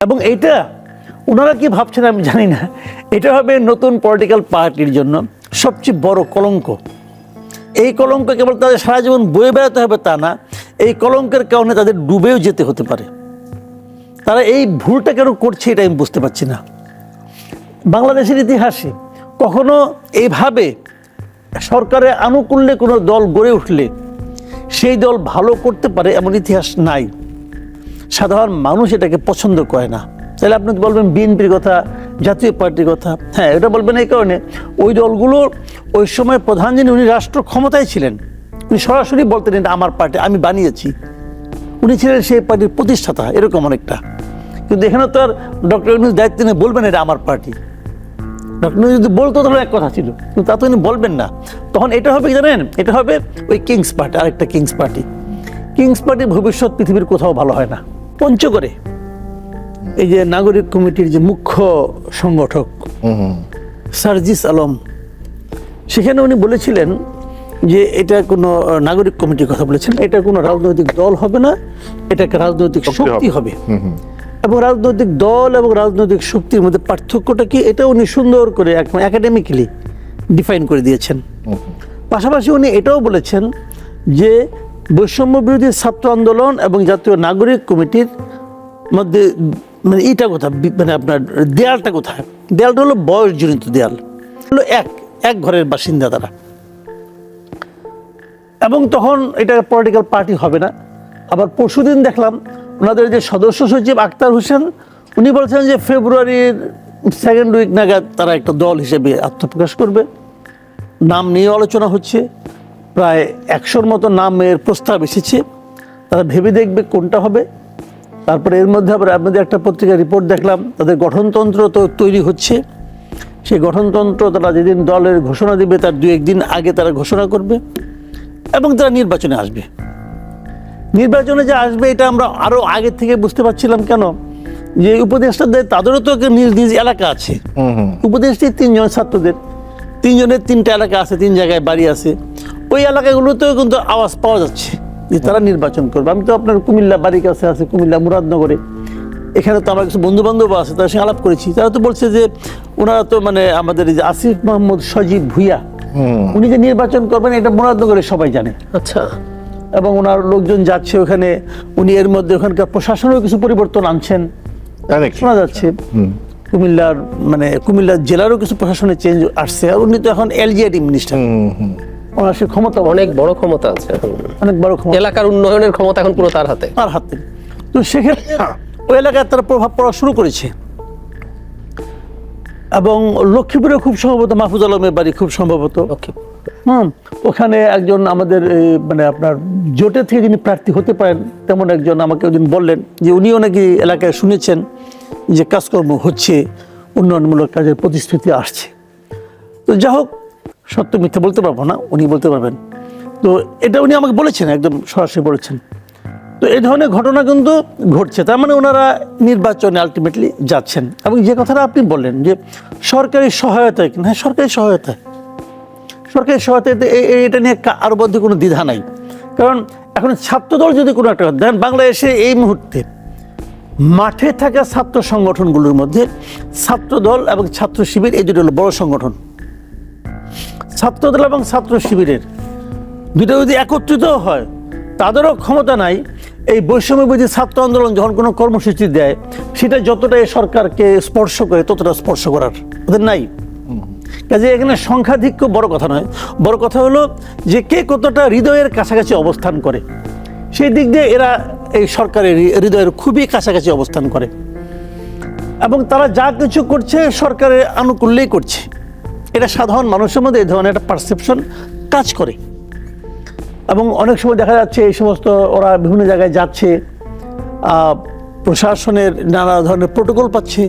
এবং এইটা ওনারা কি ভাবছেন আমি জানি না, এটা হবে নতুন পলিটিক্যাল পার্টির জন্য সবচেয়ে বড় কলঙ্ক। এই কলঙ্ক কেবল তাদের সারা জীবন বয়ে বেড়াতে হবে তা না, এই কলঙ্কের কারণে তাদের ডুবেও যেতে হতে পারে। তারা এই ভুলটা কেন করছে এটা আমি বুঝতে পারছি না। বাংলাদেশের ইতিহাসে কখনো এইভাবে সরকারের আনুকূল্যে কোনো দল গড়ে উঠলে সেই দল ভালো করতে পারে এমন ইতিহাস নাই। সাধারণ মানুষ এটাকে পছন্দ করে না। তাহলে আপনি বলবেন বিএনপির কথা, জাতীয় পার্টির কথা, হ্যাঁ এটা বলবেন এই কারণে ওই দলগুলোর ওই সময় প্রধান যিনি উনি রাষ্ট্র ক্ষমতায় ছিলেন, উনি সরাসরি বলতেন এটা আমার পার্টি, আমি বানিয়েছি। উনি ছিলেন সেই পার্টির প্রতিষ্ঠাতা, এরকম অনেকটা। কিন্তু এখানে তো আর ডক্টর ইউনূস দায়িত্ব নিয়ে বলবেন এটা আমার পার্টি। ডক্টর ইউনূস যদি বলতো তাহলে এক কথা ছিল, কিন্তু তা তো উনি বলবেন না। তখন এটা হবে কি জানেন, এটা হবে ওই কিংস পার্টি, আরেকটা কিংস পার্টি। কিংস পার্টির ভবিষ্যৎ পৃথিবীর কোথাও ভালো হয় না। পঞ্চগড়ে এই যে নাগরিক কমিটির যে মুখ্য সংগঠক সার্জিস আলম, সেখানে উনি বলেছিলেন যে এটা কোনো নাগরিক কমিটির কথা বলেছেন, এটা কোনো রাজনৈতিক দল হবে না, এটা একটা রাজনৈতিক শক্তি হবে। এবং রাজনৈতিক দল এবং রাজনৈতিক শক্তির মধ্যে পার্থক্যটা কি, এটা উনি সুন্দর করে একাডেমিক্যালি ডিফাইন করে দিয়েছেন। পাশাপাশি উনি এটাও বলেছেন যে বৈষম্য বিরোধী ছাত্র আন্দোলন এবং জাতীয় নাগরিক কমিটির মধ্যে মানে এইটা কোথায়, মানে আপনার দেয়ালটা কোথায়? দেয়ালটা হলো বয়সজনিত দেয়াল, হলো এক ঘরের বাসিন্দা তারা। এবং তখন এটা পলিটিক্যাল পার্টি হবে না। আবার পরশুদিন দেখলাম ওনাদের যে সদস্য সচিব আক্তার হোসেন, উনি বলছেন যে ফেব্রুয়ারির সেকেন্ড উইক নাগাদ তারা একটা দল হিসেবে আত্মপ্রকাশ করবে। নাম নিয়ে আলোচনা হচ্ছে, প্রায় 100-র মতো নামের প্রস্তাব এসেছে, তারা ভেবে দেখবে কোনটা হবে। তারপরে এর মধ্যে আবার আপনাদের একটা পত্রিকার রিপোর্ট দেখলাম, তাদের গঠনতন্ত্র তো তৈরি হচ্ছে। সেই গঠনতন্ত্র তারা যেদিন দলের ঘোষণা দেবে তার 2-1 দিন আগে তারা ঘোষণা করবে এবং তারা নির্বাচনে আসবে। নির্বাচনে যে আসবে এটা আমরা আরও আগে থেকে বুঝতে পারছিলাম। কেন? যে উপদেষ্টাদের তাদেরও তো নিজ নিজ এলাকা আছে। উপদেষ্টা 3 জন ছাত্রদের, 3 জনের 3টা এলাকা আছে, 3 জায়গায় বাড়ি আছে। ওই এলাকাগুলোতেও কিন্তু আওয়াজ পাওয়া যাচ্ছে যে তারা নির্বাচন করবে। আমি তো আপনার কুমিল্লা বাড়ির কাছে আছে, কুমিল্লা মুরাদনগরে, এখানে তো আমার কিছু বন্ধু বান্ধব আছে, তাদের সঙ্গে আলাপ করেছি। তারা তো বলছে যে ওনারা তো মানে আমাদের এই যে আসিফ মোহাম্মদ সজীব ভুইয়া, উনি যে নির্বাচন করবেন এটা মুরাদনগরে সবাই জানে। আচ্ছা। এবং ওনার লোকজন যাচ্ছে ওখানে, উনি এর মধ্যে ওখানকার প্রশাসনেও কিছু পরিবর্তন আনছেন শোনা যাচ্ছে। কুমিল্লার মানে কুমিল্লা জেলারও কিছু প্রশাসনের চেঞ্জ আসছে। আর উনি তো এখন এলজিআইডি মিনিস্টার, ওনার সে ক্ষমতা অনেক বড় ক্ষমতা আছে, অনেক বড় ক্ষমতা, এলাকার উন্নয়নের ক্ষমতা এখন পুরো তার হাতে। তো সেক্ষেত্রে ওই এলাকায় তারা প্রভাব পড়া শুরু করেছে। এবং লক্ষ্মীপুরে খুব সম্ভবত মাহফুজ আলমের বাড়ি, খুব সম্ভবত ওখানে একজন আমাদের মানে আপনার জোটের থেকে যিনি প্রার্থী হতে পারেন তেমন একজন আমাকে ওদিন বললেন যে উনিও নাকি এলাকায় শুনেছেন যে কাজকর্ম হচ্ছে, উন্নয়নমূলক কাজের প্রতিশ্রুতি আসছে। তো যা হোক, সত্য মিথ্যা বলতে পারবো না, উনি বলতে পারবেন। তো এটা উনি আমাকে বলেছেন, একদম সরাসরি বলেছেন। তো এই ধরনের ঘটনা কিন্তু ঘটছে। তার মানে ওনারা নির্বাচনে আলটিমেটলি যাচ্ছেন। এবং যে কথাটা আপনি বললেন যে সরকারি সহায়তা, হ্যাঁ সরকারি সহায়তা এটা নিয়ে আরও মধ্যে কোনো দ্বিধা নাই। কারণ এখন ছাত্রদল যদি কোনো একটা দেন, বাংলাদেশে এই মুহূর্তে মাঠে থাকা ছাত্র সংগঠনগুলোর মধ্যে ছাত্রদল এবং ছাত্র শিবির এই দুটো হলো বড় সংগঠন। ছাত্রদল এবং ছাত্র শিবিরের দুটো যদি একত্রিত হয়, তাদেরও ক্ষমতা নাই এই বৈষম্যবিরোধী ছাত্র আন্দোলন যখন কোনো কর্মসূচি দেয় সেটা যতটা সরকারকে স্পর্শ করে ততটা স্পর্শ করার ওদের নাই। কাজে এখানে সংখ্যাধিক্য বড় কথা নয়, বড় কথা হলো যে কে কতটা হৃদয়ের কাছাকাছি অবস্থান করে। সেই দিক দিয়ে এরা এই সরকারের হৃদয়ের খুবই কাছাকাছি অবস্থান করে এবং তারা যা কিছু করছে সরকারের আনুকূল্যেই করছে। এটা সাধারণ মানুষের মধ্যে এই ধরনের একটা পারসেপশন কাজ করে। এবং অনেক সময় দেখা যাচ্ছে এই সমস্ত ওরা বিভিন্ন জায়গায় যাচ্ছে, প্রশাসনের নানা ধরনের প্রোটোকল পাচ্ছে।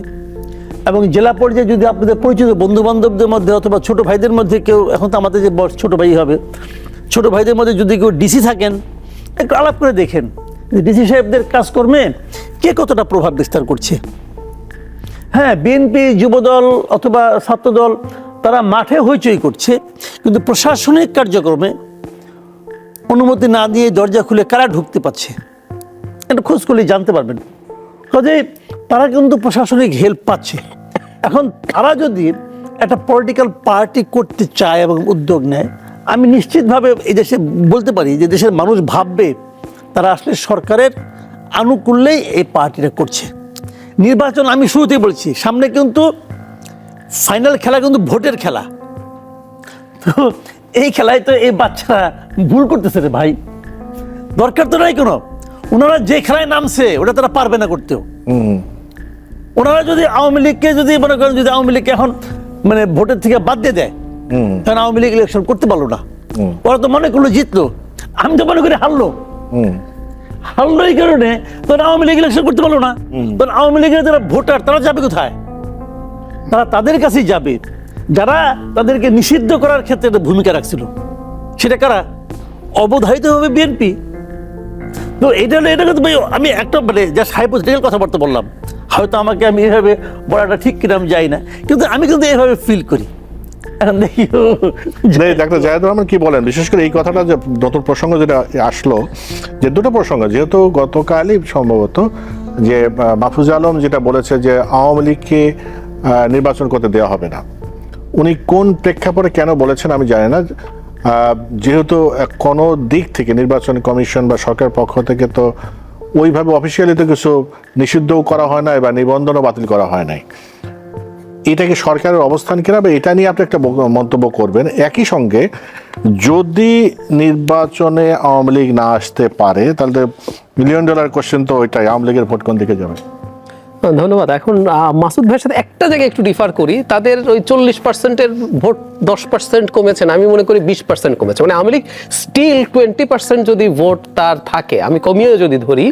এবং জেলা পর্যায়ে যদি আপনাদের পরিচিত বন্ধু বান্ধবদের মধ্যে অথবা ছোট ভাইদের মধ্যে কেউ, এখন তো আমাদের যে ছোট ভাই হবে, ছোট ভাইদের মধ্যে যদি কেউ ডিসি থাকেন, একটু আলাপ করে দেখেন ডিসি সাহেবদের কাজকর্মে কে কতটা প্রভাব বিস্তার করছে। হ্যাঁ, বিএনপি, যুবদল অথবা ছাত্রদল তারা মাঠে হইচই করছে, কিন্তু প্রশাসনিক কার্যক্রমে অনুমতি না দিয়ে দরজা খুলে কারা ঢুকতে পারছে এটা খোঁজ করলে জানতে পারবেন। কাজে তারা কিন্তু প্রশাসনিক হেল্প পাচ্ছে। এখন তারা যদি একটা পলিটিক্যাল পার্টি করতে চায় এবং উদ্যোগ নেয়, আমি নিশ্চিতভাবে এই দেশে বলতে পারি যে দেশের মানুষ ভাববে তারা আসলে সরকারের আনুকূল্যেই এই পার্টিটা করছে। নির্বাচন আমি শুরুতেই বলছি, সামনে কিন্তু ফাইনাল খেলা কিন্তু ভোটের খেলা। তো এই খেলায় তো এই বাচ্চারা ভুল করতেছে রে ভাই, দরকার তো নাই কোনো। ওনারা যে খেলায় নামছে ওটা তারা পারবে না করতেও। ওনারা যদি আওয়ামী লীগকে যদি মনে করেন, যদি আওয়ামী লীগকে এখন মানে ভোটের থেকে বাদ দিয়ে দেয়, কারণ আওয়ামী লীগ ইলেকশন করতে পারলো না, ওরা তো মনে করলো জিতলো, আমি তো মনে করি হারলো। হারলো এই কারণে তখন আওয়ামী লীগ ইলেকশন করতে পারলো না, তখন আওয়ামী লীগের যারা ভোটার তারা যাবে কোথায়? তারা তাদের কাছেই যাবে যারা তাদেরকে নিষিদ্ধ করার ক্ষেত্রে একটা ভূমিকা রাখছিল। সেটা কারা? অবধারিতভাবে বিএনপি। তো এটা কিন্তু ভাই আমি একটা মানে জাস্ট হাইপোথেটিক্যাল কথাবার্তা বললাম, হয়তো আমাকে আমি এভাবে বলাটা ঠিক কিনা আমি যাই না, কিন্তু আমি কিন্তু এভাবে ফিল করি। এখন দেখি ডাক্তার জায়েদুর রহমান কি বলেন, বিশেষ করে এই কথাটা যে নতুন প্রসঙ্গ যেটা আসলো, যে দুটো প্রসঙ্গ, যেহেতু গতকালই সম্ভবত যে মাহফুজ আলম যেটা বলেছে যে আওয়ামী লীগকে নির্বাচন করতে দেওয়া হবে না, উনি কোন প্রেক্ষাপটে কেন বলেছেন আমি জানি না। যেহেতু কোনো দিক থেকে নির্বাচন কমিশন বা সরকার পক্ষ থেকে তো ওইভাবে অফিসিয়ালি তো কিছু নিষিদ্ধও করা হয় নাই বা নিবন্ধনও বাতিল করা হয় নাই, এটা কি সরকারের অবস্থান কিনা বা এটা নিয়ে আপনি একটা মন্তব্য করবেন। একই সঙ্গে যদি নির্বাচনে আওয়ামী লীগ না আসতে পারে তাহলে $1 মিলিয়ন কোশ্চেন তো ওইটাই, আওয়ামী লীগের ভোট কোন দিকে যাবে? ধন্যবাদ। এখন মাসুদ ভাইয়ের সাথে একটা জায়গায় একটু ডিফার করি। তাদের ওই 40%-এর ভোট 10% কমেছে না, আমি মনে করি 20% কমেছে। মানে আওয়ামী লীগ স্টিল 20% যদি ভোট তার থাকে, আমি কমিয়ে যদি ধরি,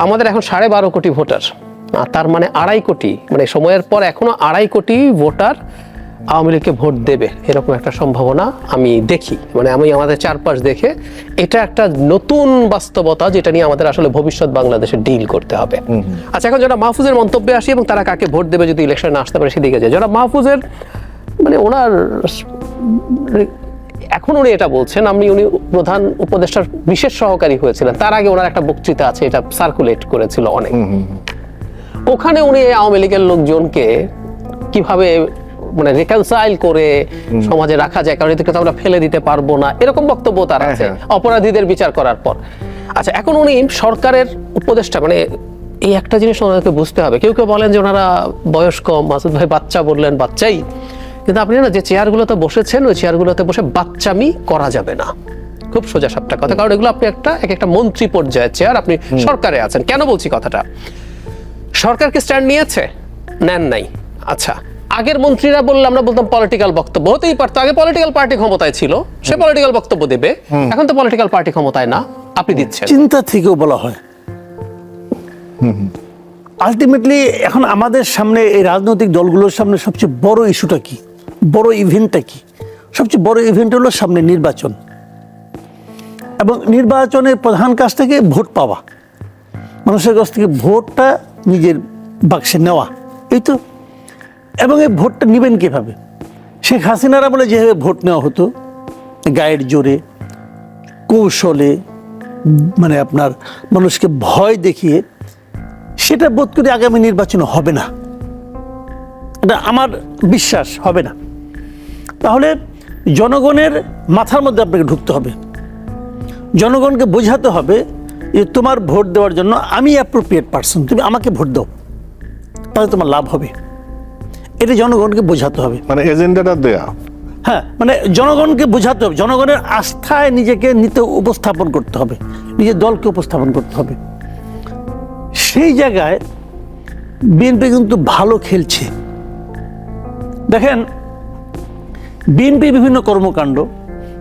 আমাদের এখন 12.5 কোটি ভোটার, তার মানে 2.5 কোটি, মানে সময়ের পর এখনো 2.5 কোটি ভোটার আওয়ামী লীগকে ভোট দেবে এরকম একটা সম্ভাবনা আমি দেখি। মানে আমি আমাদের চারপাশ দেখে এটা একটা নতুন বাস্তবতা যেটা নিয়ে আমাদের আসলে ভবিষ্যৎ বাংলাদেশে ডিল করতে হবে। আচ্ছা, এখন যারা মাহফুজের মন্তব্যে আসি এবং তারা কাকে ভোট দেবে যদি ইলেকশনে আসতে পারে সেদিকে যায়। যারা মাহফুজের মানে ওনার এখন উনি এটা বলছেন, উনি প্রধান উপদেষ্টার বিশেষ সহকারী হয়েছিলেন, তার আগে ওনার একটা বক্তৃতা আছে, এটা সার্কুলেট করেছিল অনেক। ওখানে উনি আওয়ামী লীগের লোকজনকে কিভাবে মানে রিকনসাইল করে সমাজে রাখা যায়, কারণ এদেরকে তো আমরা ফেলে দিতে পারবো না, এরকম বক্তব্য তার আছে অপরাধীদের বিচার করার পর। আচ্ছা, এখন উনি সরকারের উপদেষ্টা, মানে এই একটা জিনিস ওনাদেরকে বুঝতে হবে। কেউ কেউ বলেন যে ওনারা বয়স কম, মাসুদ ভাই বাচ্চা বললেন, বাচ্চাই, কিন্তু আপনি না যে চেয়ারগুলোতে বসেছেন ওই চেয়ারগুলোতে বসে বাচ্চামি করা যাবে না, খুব সোজা সাপটা কথা। কারণ এগুলো আপনি একটা মন্ত্রী পর্যায়ের চেয়ার, আপনি সরকারে আছেন। কেন বলছি কথাটা? সরকারকে স্ট্যান্ড নিয়েছে, নেন নাই। আচ্ছা, আগের মন্ত্রীরা বললে আমরা বলতাম পলিটিক্যাল বক্তব্য, হতেই পারতো, আগে পলিটিক্যাল পার্টি ক্ষমতায় ছিল, সে পলিটিক্যাল বক্তব্য দেবে। এখন তো পলিটিক্যাল পার্টি ক্ষমতায় না, আপনি দিচ্ছেন। চিন্তা থেকেও বলা হয়। আলটিমেটলি এখন আমাদের সামনে এই রাজনৈতিক দলগুলোর সামনে সবচেয়ে বড় ইস্যুটা কি, বড় ইভেন্টটা কি? সবচেয়ে বড় ইভেন্ট হলো সামনে নির্বাচন, এবং নির্বাচনের প্রধান কাজ থেকে ভোট পাওয়া, মানুষের কাছ থেকে ভোটটা নিজের বাক্সে নেওয়া, এই তো। এবং এই ভোটটা নেবেন কীভাবে? শেখ হাসিনার আমলে যেভাবে ভোট নেওয়া হতো, গায়ের জোরে, কৌশলে, মানে আপনার মানুষকে ভয় দেখিয়ে, সেটা বোধ করি আগামী নির্বাচন হবে না, এটা আমার বিশ্বাস হবে না। তাহলে জনগণের মাথার মধ্যে আপনাকে ঢুকতে হবে, জনগণকে বোঝাতে হবে যে তোমার ভোট দেওয়ার জন্য আমি অ্যাপ্রোপ্রিয়েট পারসন, তুমি আমাকে ভোট দাও, তাহলে তোমার লাভ হবে। এটা জনগণকে বোঝাতে হবে, মানে এজেন্ডাটা দেয়া। হ্যাঁ, মানে জনগণকে বোঝাতে হবে, জনগণের আস্থায় নিজেকে নিতে উপস্থাপন করতে হবে, নিজের দলকে উপস্থাপন করতে হবে। সেই জায়গায় বিএনপি কিন্তু ভালো খেলছে। দেখেন, বিএনপি বিভিন্ন কর্মকাণ্ড,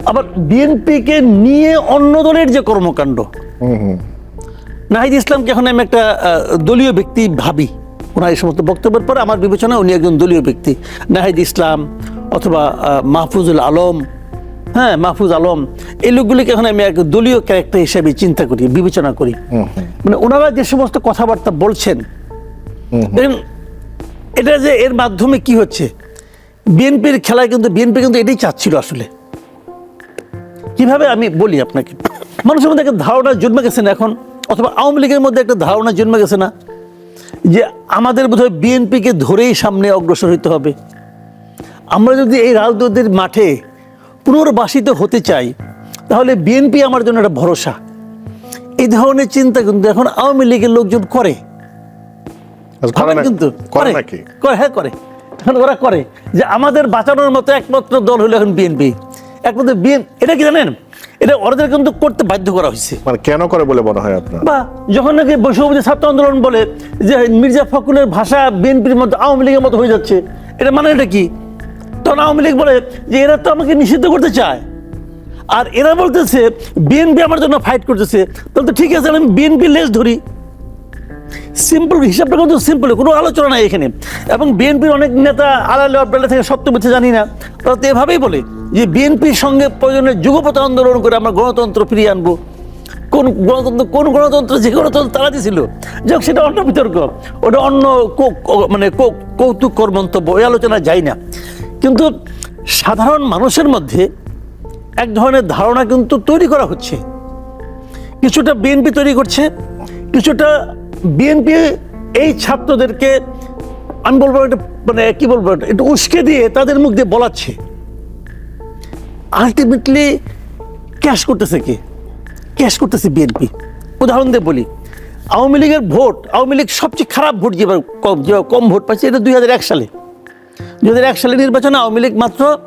আবার বিএনপিকে নিয়ে অন্য দলের যে কর্মকাণ্ড, নাহিদ ইসলামকে এখন আমি একটা দলীয় ব্যক্তি ভাবি, ওনার এই সমস্ত বক্তব্যের পরে আমার বিবেচনায় উনি একজন দলীয় ব্যক্তি। নাহিদ ইসলাম অথবা মাহফুজুল আলম, হ্যাঁ মাহফুজ আলম, এই লোকগুলিকে এখন আমি এক দলীয় ক্যারেক্টার হিসেবে চিন্তা করি, বিবেচনা করি। মানে ওনারা যে সমস্ত কথাবার্তা বলছেন, এটা যে এর মাধ্যমে কি হচ্ছে, বিএনপির খেলায় কিন্তু বিএনপি কিন্তু এটাই চাচ্ছিল আসলে। কিভাবে আমি বলি আপনাকে, মানুষের মধ্যে একটা ধারণা জন্মে গেছে না এখন, অথবা আওয়ামী লীগের মধ্যে একটা ধারণা জন্মে গেছে না যে আমাদের বোধহয় বিএনপিকে ধরেই সামনে অগ্রসর হতে হবে। আমরা যদি এই রাজনীতির মাঠে পুনর্বাসিত হতে চাই তাহলে বিএনপি আমার জন্য একটা ভরসা। এই ধরনের চিন্তা কিন্তু এখন আওয়ামী লীগের লোকজন করে, করে না- কিন্তু করে নাকি? করে, হ্যাঁ করে। এখন ওরা করে যে আমাদের বাঁচানোর মতো একমাত্র দল হলো এখন বিএনপি, একমাত্র এটা কি জানেন, এটা ওদের কিন্তু করতে বাধ্য করা হয়েছে। মানে কেন করে বলে মনে হয় আপনার? বা যখন নাকি বৈষম্য ছাত্র আন্দোলন বলে যে মির্জা ফখরুলের ভাষা বিএনপির মতো আওয়ামী লীগের মতো হয়ে যাচ্ছে, এটা মানে এটা কি? তখন আওয়ামী লীগ বলে যে এরা তো আমাকে নিষিদ্ধ করতে চায়, আর এরা বলতেছে বিএনপি আমার জন্য ফাইট করতেছে, তাহলে তো ঠিক আছে আমি বিএনপি লেজ ধরি। সিম্পল হিসাবটা কিন্তু সিম্পল, কোনো আলোচনা নাই এখানে। এবং বিএনপির অনেক নেতা আড়ালে অবডালে থেকে সত্য মিথ্যে জানি না, তারা তো এভাবেই বলে যে বিএনপির সঙ্গে প্রয়োজনে যুগপথ আন্দোলন করে আমরা গণতন্ত্র ফিরিয়ে আনবো। কোন গণতন্ত্র, যে গণতন্ত্র তারা দিয়েছিল, যাক সেটা অন্য বিতর্ক, ওটা অন্য মানে কৌতুককর মন্তব্য, ওই আলোচনা যায় না। কিন্তু সাধারণ মানুষের মধ্যে এক ধরনের ধারণা কিন্তু তৈরি করা হচ্ছে, কিছুটা বিএনপি তৈরি করছে, কিছুটা বিএনপি এই ছাত্রদেরকে আমি বলবো এটা মানে কি বলবো একটু উস্কে দিয়ে তাদের মুখ দিয়ে বলাচ্ছে। আলটিমেটলি ক্যাশ করতেছে কে? ক্যাশ করতেছে বিএনপি। উদাহরণ দিয়ে বলি, আওয়ামী লীগের ভোট, আওয়ামী লীগ সবচেয়ে খারাপ ভোট যেবার কম ভোট পাইছে এটা 2001 সালে। 2001 সালে নির্বাচনে আওয়ামী লীগ মাত্র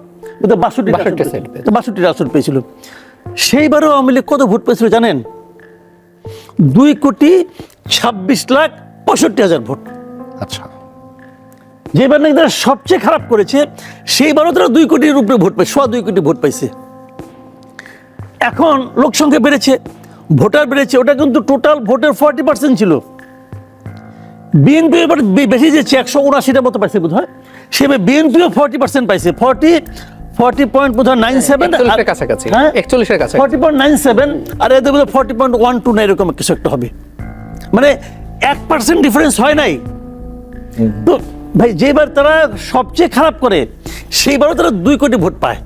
62 আসন পেয়েছিল। সেইবারও আওয়ামী লীগ কত ভোট পেয়েছিল জানেন? 2,26,65,000 ভোট। আচ্ছা, যেবার নাকি তারা সবচেয়ে খারাপ করেছে সেইবারও তারা 2 কোটির উপরে ভোট পাইছে, 2.25 কোটি ভোট পাইছে। এখন লোক সংখ্যা বেড়েছে, ভোটার বেড়েছে, ওটা কিন্তু টোটাল ভোটের 40% ছিল। বিএনপি এবার বেশি যেছে, 179টা মতো পাইছে বোধ হয়, সেভাবে বিএনপিও 40% পাইছে, 40.97 41 কাছাকাছি, 41 কাছাকাছি 40.97, আর এদের বোধ 40.12 না এরকম কিছু একটা হবে। মানে 1% ডিফারেন্স হয় নাই। তো ভাই যেবার তারা সবচেয়ে খারাপ করে সেইবারও তারা 2 কোটি ভোট পায়।